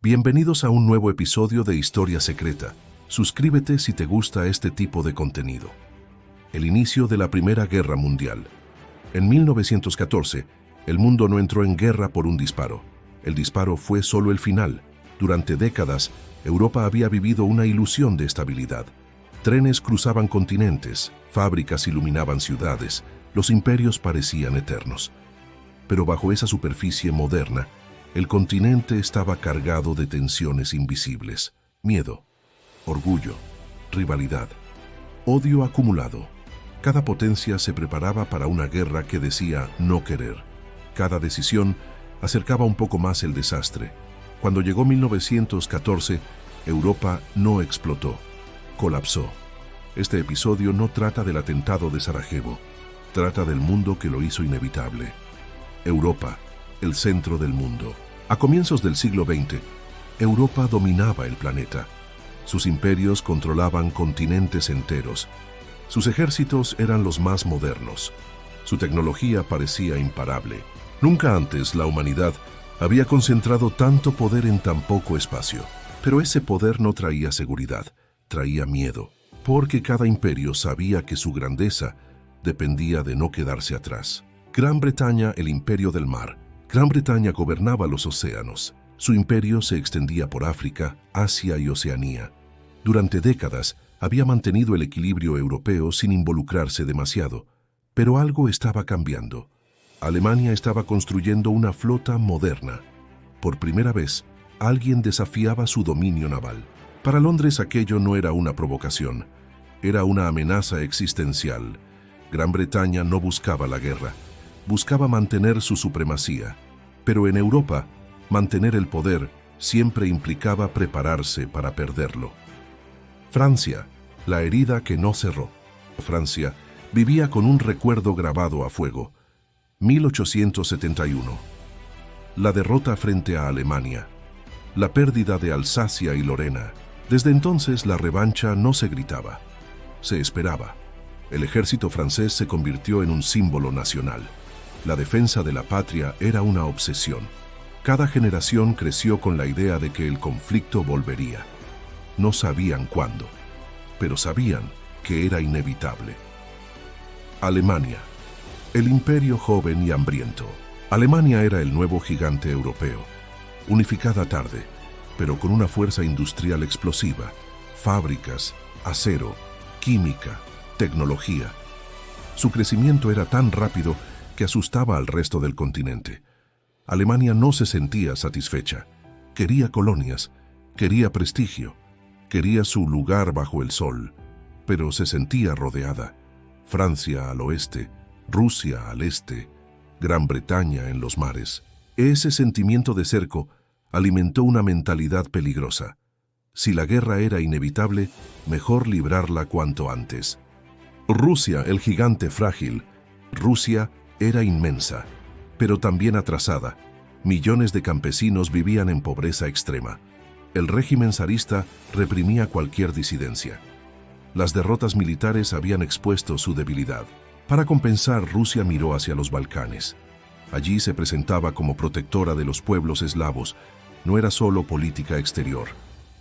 Bienvenidos a un nuevo episodio de Historia Secreta. Suscríbete si te gusta este tipo de contenido. El inicio de la Primera Guerra Mundial. En 1914, el mundo no entró en guerra por un disparo. El disparo fue solo el final. Durante décadas, Europa había vivido una ilusión de estabilidad. Trenes cruzaban continentes, fábricas iluminaban ciudades, los imperios parecían eternos. Pero bajo esa superficie moderna, el continente estaba cargado de tensiones invisibles, miedo, orgullo, rivalidad, odio acumulado. Cada potencia se preparaba para una guerra que decía no querer. Cada decisión acercaba un poco más el desastre. Cuando llegó 1914, Europa no explotó, colapsó. Este episodio no trata del atentado de Sarajevo, trata del mundo que lo hizo inevitable. Europa, el centro del mundo. A comienzos del siglo XX, Europa dominaba el planeta. Sus imperios controlaban continentes enteros. Sus ejércitos eran los más modernos. Su tecnología parecía imparable. Nunca antes la humanidad había concentrado tanto poder en tan poco espacio. Pero ese poder no traía seguridad, traía miedo, porque cada imperio sabía que su grandeza dependía de no quedarse atrás. Gran Bretaña, el imperio del mar. Gran Bretaña gobernaba los océanos. Su imperio se extendía por África, Asia y Oceanía. Durante décadas había mantenido el equilibrio europeo sin involucrarse demasiado. Pero algo estaba cambiando. Alemania estaba construyendo una flota moderna. Por primera vez, alguien desafiaba su dominio naval. Para Londres aquello no era una provocación, era una amenaza existencial. Gran Bretaña no buscaba la guerra. Buscaba mantener su supremacía, pero en Europa, mantener el poder siempre implicaba prepararse para perderlo. Francia, la herida que no cerró. Francia vivía con un recuerdo grabado a fuego. 1871. La derrota frente a Alemania. La pérdida de Alsacia y Lorena. Desde entonces la revancha no se gritaba, se esperaba. El ejército francés se convirtió en un símbolo nacional. La defensa de la patria era una obsesión. Cada generación creció con la idea de que el conflicto volvería. No sabían cuándo, pero sabían que era inevitable. Alemania, el imperio joven y hambriento. Alemania era el nuevo gigante europeo, unificada tarde, pero con una fuerza industrial explosiva, fábricas, acero, química, tecnología. Su crecimiento era tan rápido que asustaba al resto del continente. Alemania no se sentía satisfecha. Quería colonias, quería prestigio, quería su lugar bajo el sol, pero se sentía rodeada. Francia al oeste, Rusia al este, Gran Bretaña en los mares. Ese sentimiento de cerco alimentó una mentalidad peligrosa. Si la guerra era inevitable, mejor librarla cuanto antes. Rusia, el gigante frágil. Rusia era inmensa, pero también atrasada. Millones de campesinos vivían en pobreza extrema. El régimen zarista reprimía cualquier disidencia. Las derrotas militares habían expuesto su debilidad. Para compensar, Rusia miró hacia los Balcanes. Allí se presentaba como protectora de los pueblos eslavos. No era solo política exterior,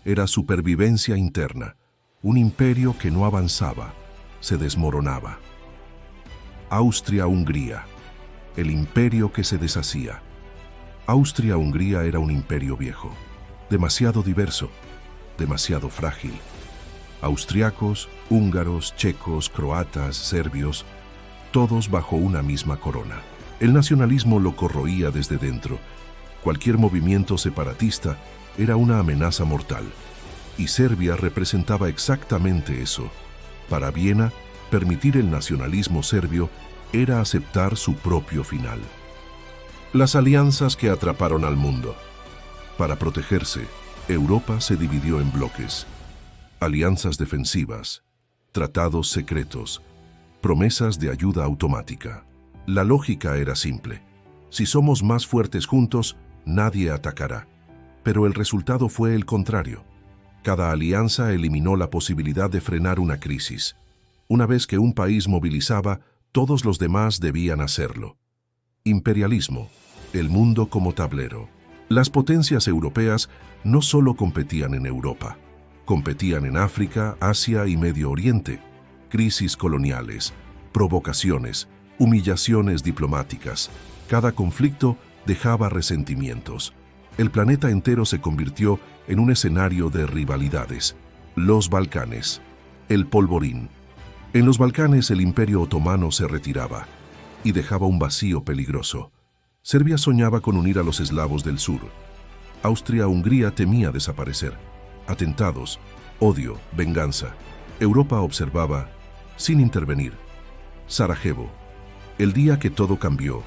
era supervivencia interna. Un imperio que no avanzaba, se desmoronaba. Austria-Hungría, el imperio que se deshacía. Austria-Hungría era un imperio viejo, demasiado diverso, demasiado frágil. Austriacos, húngaros, checos, croatas, serbios, todos bajo una misma corona. El nacionalismo lo corroía desde dentro. Cualquier movimiento separatista era una amenaza mortal. Y Serbia representaba exactamente eso. Para Viena, permitir el nacionalismo serbio era aceptar su propio final. Las alianzas que atraparon al mundo. Para protegerse, Europa se dividió en bloques. Alianzas defensivas, tratados secretos, promesas de ayuda automática. La lógica era simple. Si somos más fuertes juntos, nadie atacará. Pero el resultado fue el contrario. Cada alianza eliminó la posibilidad de frenar una crisis. Una vez que un país movilizaba, todos los demás debían hacerlo. Imperialismo, el mundo como tablero. Las potencias europeas no solo competían en Europa, competían en África, Asia y Medio Oriente. Crisis coloniales, provocaciones, humillaciones diplomáticas. Cada conflicto dejaba resentimientos. El planeta entero se convirtió en un escenario de rivalidades. Los Balcanes. El polvorín. En los Balcanes el Imperio Otomano se retiraba y dejaba un vacío peligroso. Serbia soñaba con unir a los eslavos del sur. Austria-Hungría temía desaparecer. Atentados, odio, venganza. Europa observaba, sin intervenir. Sarajevo. El día que todo cambió.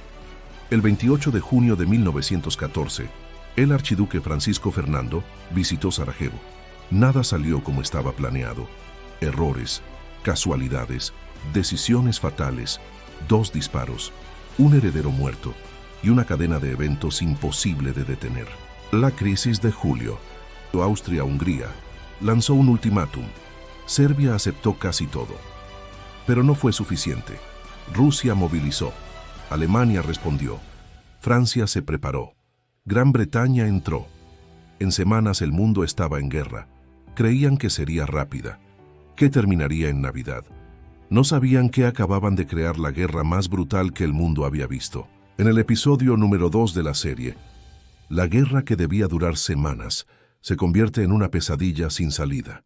El 28 de junio de 1914, el archiduque Francisco Fernando visitó Sarajevo. Nada salió como estaba planeado. Errores, casualidades, decisiones fatales, 2 disparos, un heredero muerto y una cadena de eventos imposible de detener. La crisis de julio. Austria-Hungría lanzó un ultimátum. Serbia aceptó casi todo. Pero no fue suficiente. Rusia movilizó. Alemania respondió. Francia se preparó. Gran Bretaña entró. En semanas el mundo estaba en guerra. Creían que sería rápida, que terminaría en Navidad. No sabían que acababan de crear la guerra más brutal que el mundo había visto. En el episodio número 2 de la serie, la guerra que debía durar semanas se convierte en una pesadilla sin salida.